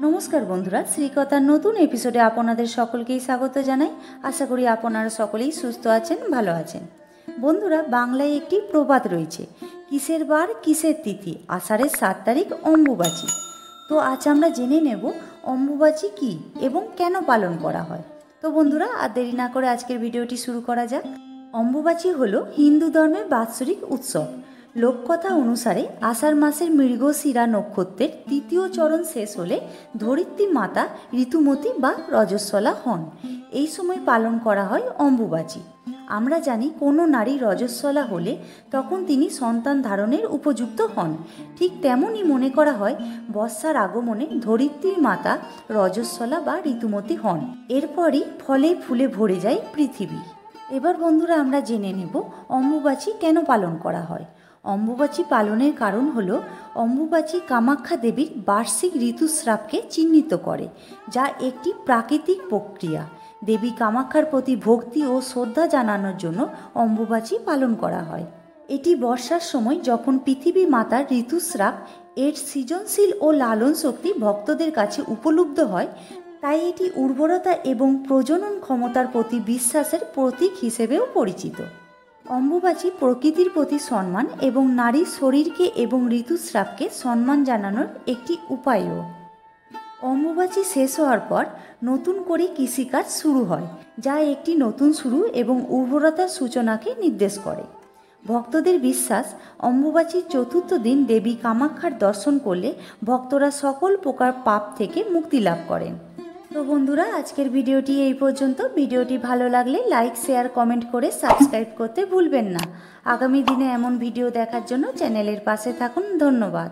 নমস্কার বন্ধুরা, শ্রীকথার নতুন এপিসোডে আপনাদের সকলকেই স্বাগত জানাই। আশা করি আপনারা সকলেই সুস্থ আছেন, ভালো আছেন। বন্ধুরা, বাংলায় একটি প্রবাদ রয়েছে, কিসের বার কিসের তিথি, আষাঢ়ের 7 তারিখ অম্বুবাচী। তো আজ আমরা জেনে নেব অম্বুবাচী কী এবং কেন পালন করা হয়। তো বন্ধুরা, আর দেরি না করে আজকের ভিডিওটি শুরু করা যাক। অম্বুবাচী হলো হিন্দু ধর্মের বাৎসরিক উৎসব। লোককথা অনুসারে আষাঢ় মাসের মৃগশিরা নক্ষত্রের তৃতীয় চরণ শেষ হলে ধরিত্রী মাতা ঋতুমতী বা রজস্বলা হন। এই সময় পালন করা হয় অম্বুবাচী। আমরা জানি কোনো নারী রজস্বলা হলে তখন তিনি সন্তান ধারণের উপযুক্ত হন। ঠিক তেমনই মনে করা হয় বর্ষার আগমনে ধরিত্রীর মাতা রজস্বলা বা ঋতুমতী হন। এরপরই ফলে ফুলে ভরে যায় পৃথিবী। এবার বন্ধুরা, আমরা জেনে নেব অম্বুবাচী কেন পালন করা হয়। অম্বুবাচী পালনের কারণ হলো অম্বুবাচী কামাখ্যা দেবীর বার্ষিক ঋতুস্রাবকে চিহ্নিত করে, যা একটি প্রাকৃতিক প্রক্রিয়া। দেবী কামাখ্যার প্রতি ভক্তি ও শ্রদ্ধা জানানোর জন্য অম্বুবাচী পালন করা হয়। এটি বর্ষার সময় যখন পৃথিবী মাতার ঋতুস্রাব এর সৃজনশীল ও লালন শক্তি ভক্তদের কাছে উপলব্ধ হয়, তাই এটি উর্বরতা এবং প্রজনন ক্ষমতার প্রতি বিশ্বাসের প্রতীক হিসেবেও পরিচিত। অম্বুবাচী প্রকৃতির প্রতি সম্মান এবং নারীর শরীরকে এবং ঋতুস্রাবকে সম্মান জানানোর একটি উপায়ও। অম্বুবাচী শেষ হওয়ার পর নতুন করে কৃষিকাজ শুরু হয়, যা একটি নতুন শুরু এবং উর্বরতার সূচনাকে নির্দেশ করে। ভক্তদের বিশ্বাস, অম্বুবাচীর চতুর্থ দিন দেবী কামাখ্যার দর্শন করলে ভক্তরা সকল প্রকার পাপ থেকে মুক্তি লাভ করেন। তো বন্ধুরা, আজকের ভিডিওটি এই পর্যন্ত। ভিডিওটি ভালো লাগলে লাইক, শেয়ার, কমেন্ট করে সাবস্ক্রাইব করতে ভুলবেন না। আগামী দিনে এমন ভিডিও দেখার জন্য চ্যানেলের পাশে থাকুন। ধন্যবাদ।